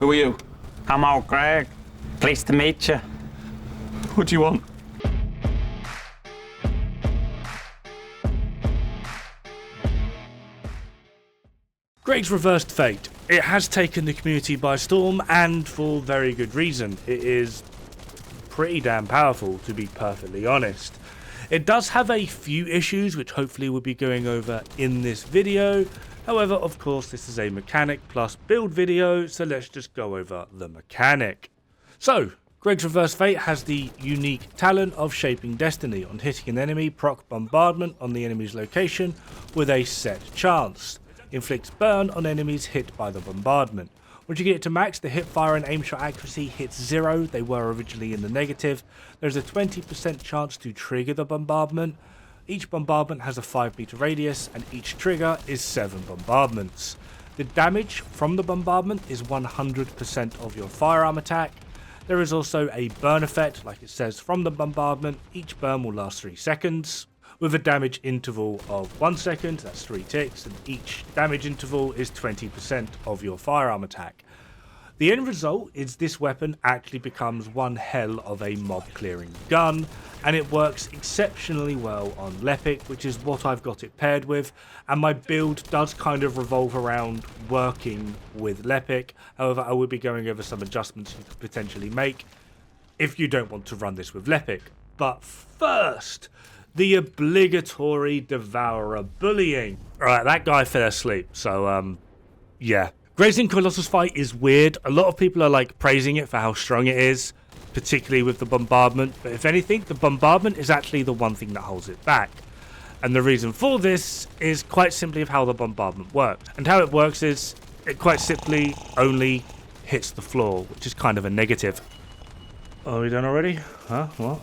Who are you? I'm old Greg. Pleased to meet you. What do you want? Greg's Reversed Fate. It has taken the community by storm, and for very good reason. It is pretty damn powerful, to be perfectly honest. It does have a few issues, which hopefully we'll be going over in this video. However, of course, this is a mechanic plus build video, so let's just go over the mechanic. So, Greg's Reversed Fate has the unique talent of Shaping Destiny. On hitting an enemy, proc bombardment on the enemy's location with a set chance. Inflicts burn on enemies hit by the bombardment. Once you get it to max, the hip fire and aim shot accuracy hits 0. They were originally in the negative. There's a 20% chance to trigger the bombardment. Each bombardment has a 5-meter radius, and each trigger is 7 bombardments. The damage from the bombardment is 100% of your firearm attack. There is also a burn effect, like it says, from the bombardment. Each burn will last 3 seconds, with a damage interval of 1 second, that's 3 ticks, and each damage interval is 20% of your firearm attack. The end result is this weapon actually becomes one hell of a mob clearing gun, and it works exceptionally well on Lepic, which is what I've got it paired with, and my build does kind of revolve around working with Lepic. However, I will be going over some adjustments you could potentially make if you don't want to run this with Lepic. But first, the obligatory Devourer bullying. Alright, that guy fell asleep, so yeah. Greg's Colossus fight is weird. A lot of people are like praising it for how strong it is, particularly with the bombardment. But if anything, the bombardment is actually the one thing that holds it back. And the reason for this is quite simply of how the bombardment works. And how it works is it quite simply only hits the floor, which is kind of a negative. Are we done already? Huh? What?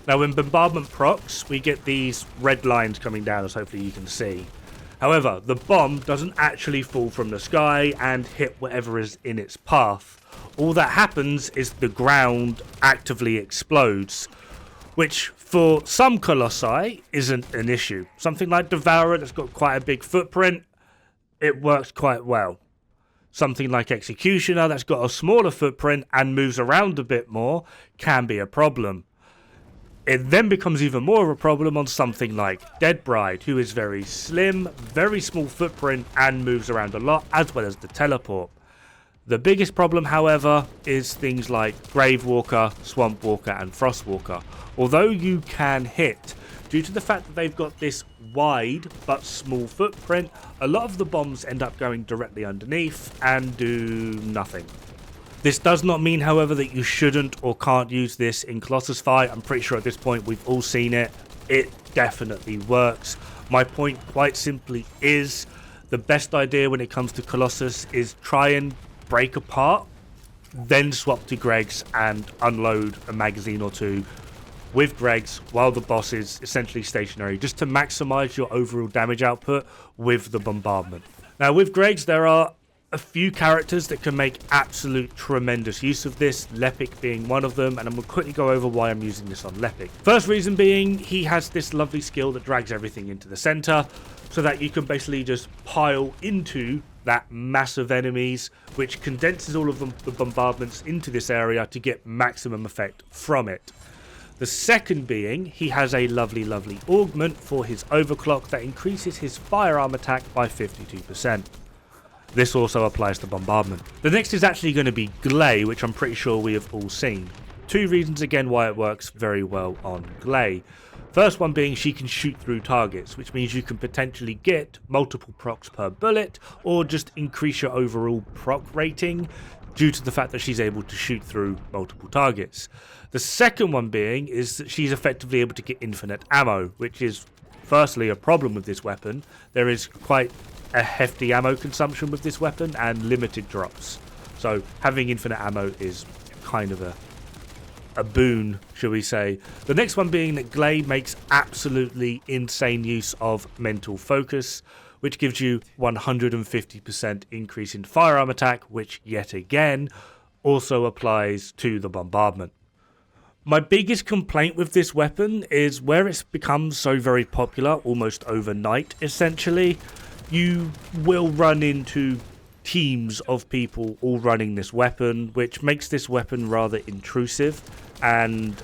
Now when bombardment procs, we get these red lines coming down, as hopefully you can see. However, the bomb doesn't actually fall from the sky and hit whatever is in its path. All that happens is the ground actively explodes, which for some Colossi isn't an issue. Something like Devourer that's got quite a big footprint, it works quite well. Something like Executioner that's got a smaller footprint and moves around a bit more can be a problem. It then becomes even more of a problem on something like Dead Bride, who is very slim, very small footprint, and moves around a lot, as well as the teleport. The biggest problem, however, is things like Gravewalker, Swamp Walker, and Frostwalker. Although you can hit, due to the fact that they've got this wide but small footprint, a lot of the bombs end up going directly underneath and do nothing. This does not mean, however, that you shouldn't or can't use this in Colossus fight. I'm pretty sure at this point we've all seen it. It definitely works. My point quite simply is the best idea when it comes to Colossus is try and break apart, then swap to Greg's and unload a magazine or two with Greg's while the boss is essentially stationary, just to maximize your overall damage output with the bombardment. Now with Greg's, there are a few characters that can make absolute tremendous use of this, Lepic being one of them, and I'm going to quickly go over why I'm using this on Lepic. First reason being, he has this lovely skill that drags everything into the center, so that you can basically just pile into that mass of enemies, which condenses all of the bombardments into this area to get maximum effect from it. The second being, he has a lovely augment for his overclock that increases his firearm attack by 52%. This also applies to bombardment. The next is actually going to be Glay, which I'm pretty sure we have all seen. 2 reasons again why it works very well on Glay. First one being she can shoot through targets, which means you can potentially get multiple procs per bullet, or just increase your overall proc rating due to the fact that she's able to shoot through multiple targets. The second one being is that she's effectively able to get infinite ammo, which is firstly a problem with this weapon. There is quite a hefty ammo consumption with this weapon and limited drops. So having infinite ammo is kind of a boon, shall we say. The next one being that Glay makes absolutely insane use of mental focus, which gives you 150% increase in firearm attack, which yet again also applies to the bombardment. My biggest complaint with this weapon is where it's become so very popular almost overnight essentially. You will run into teams of people all running this weapon, which makes this weapon rather intrusive and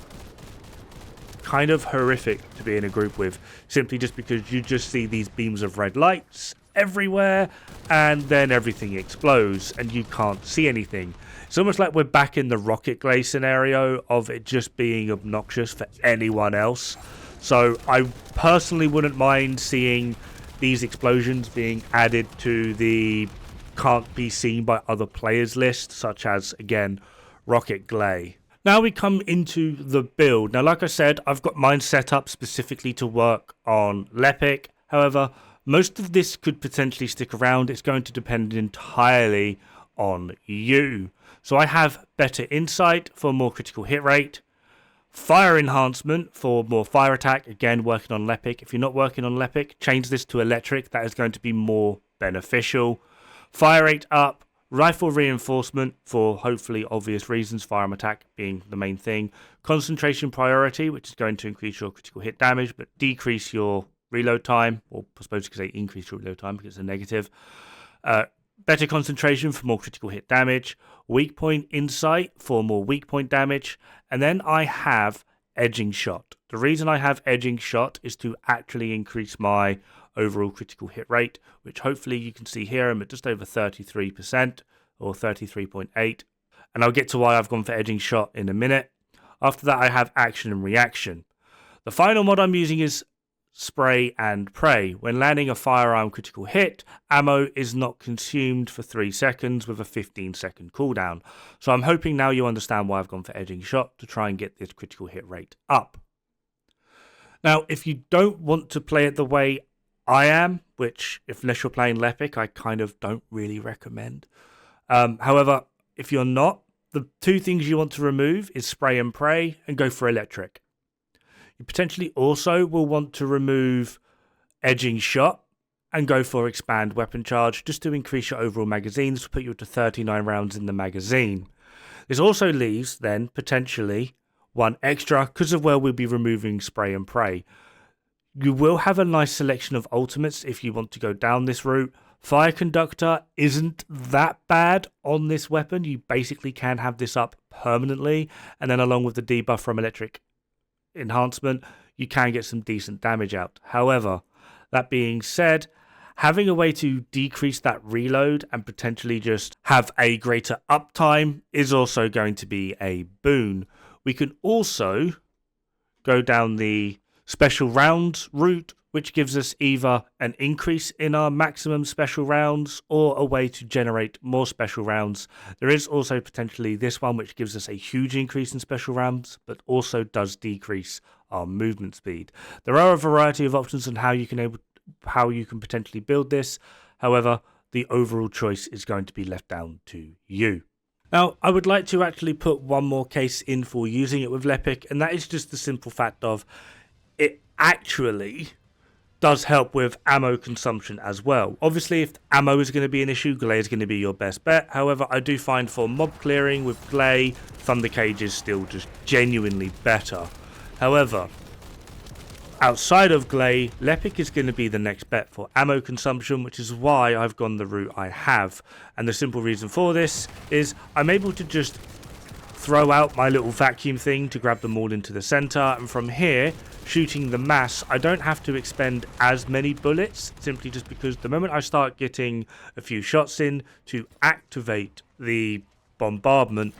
kind of horrific to be in a group with, simply just because you just see these beams of red lights everywhere and then everything explodes and you can't see anything. It's almost like we're back in the rocket glare scenario of it just being obnoxious for anyone else. So I personally wouldn't mind seeing these explosions being added to the can't be seen by other players list, such as, again, rocket glare. Now we come into the build. Now, like I said, I've got mine set up specifically to work on Lepic. However, most of this could potentially stick around. It's going to depend entirely on you. So I have better insight for more critical hit rate, fire enhancement for more fire attack, again working on Lepic. If you're not working on Lepic, change this to electric. That is going to be more beneficial. Fire rate up, rifle reinforcement for hopefully obvious reasons, firearm attack being the main thing. Concentration priority, which is going to increase your critical hit damage but decrease your reload time, or I suppose you could say increase your reload time because it's a negative. Better concentration for more critical hit damage. Weak point insight for more weak point damage. And then I have edging shot. The reason I have edging shot is to actually increase my overall critical hit rate, which hopefully you can see here I'm at just over 33% or 33.8. And I'll get to why I've gone for edging shot in a minute. After that, I have action and reaction. The final mod I'm using is spray and pray. When landing a firearm critical hit, ammo is not consumed for 3 seconds with a 15-second cooldown. So I'm hoping now you understand why I've gone for edging shot, to try and get this critical hit rate up. Now, if you don't want to play it the way I am, which unless you're playing Lepic, I kind of don't really recommend. However, if you're not, the two things you want to remove is spray and pray and go for electric. You potentially also will want to remove edging shot and go for expand weapon charge just to increase your overall magazines, to put you to 39 rounds in the magazine. This also leaves then potentially one extra because of where we'll be removing spray and pray. You will have a nice selection of ultimates if you want to go down this route. Fire Conductor isn't that bad on this weapon. You basically can have this up permanently, and then along with the debuff from electric enhancement, you can get some decent damage out. However, that being said, having a way to decrease that reload and potentially just have a greater uptime is also going to be a boon. We can also go down the special rounds route, which gives us either an increase in our maximum special rounds or a way to generate more special rounds. There is also potentially this one, which gives us a huge increase in special rounds, but also does decrease our movement speed. There are a variety of options on how you can potentially build this. However, the overall choice is going to be left down to you. Now, I would like to actually put one more case in for using it with Lepic, and that is just the simple fact of it actually does help with ammo consumption as well. Obviously, if ammo is going to be an issue, Glare is going to be your best bet. However, I do find for mob clearing with Glare, Thunder Cage is still just genuinely better. However, outside of Glare, Lepic is going to be the next bet for ammo consumption, which is why I've gone the route I have. And the simple reason for this is I'm able to just throw out my little vacuum thing to grab them all into the center, and from here, shooting the mass, I don't have to expend as many bullets, simply just because the moment I start getting a few shots in to activate the bombardment,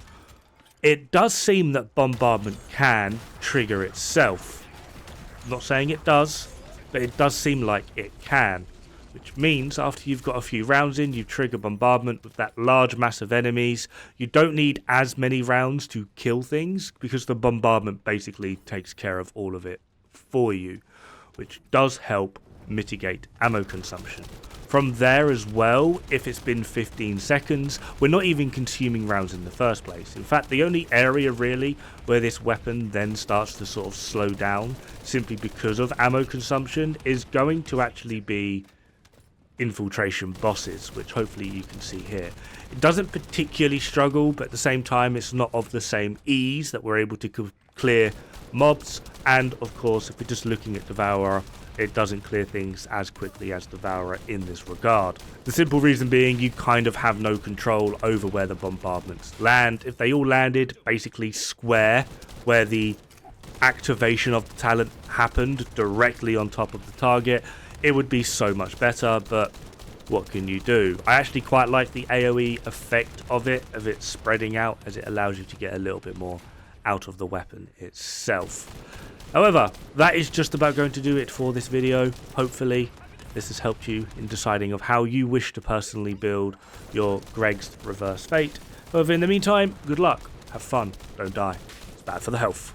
it does seem that bombardment can trigger itself. I'm not saying it does, but it does seem like it can. Which means after you've got a few rounds in, you trigger bombardment with that large mass of enemies. You don't need as many rounds to kill things because the bombardment basically takes care of all of it for you, which does help mitigate ammo consumption. From there as well, if it's been 15 seconds, we're not even consuming rounds in the first place. In fact, the only area really where this weapon then starts to sort of slow down simply because of ammo consumption is going to actually be infiltration bosses, which hopefully you can see here. It doesn't particularly struggle, but at the same time it's not of the same ease that we're able to clear mobs. And of course, if we're just looking at Devourer, it doesn't clear things as quickly as Devourer in this regard. The simple reason being you kind of have no control over where the bombardments land. If they all landed basically square where the activation of the talent happened directly on top of the target, it would be so much better, but what can you do? I actually quite like the AoE effect of it spreading out, as it allows you to get a little bit more out of the weapon itself. However, that is just about going to do it for this video. Hopefully this has helped you in deciding of how you wish to personally build your Greg's Reverse Fate. However, in the meantime, good luck, have fun, don't die. It's bad for the health.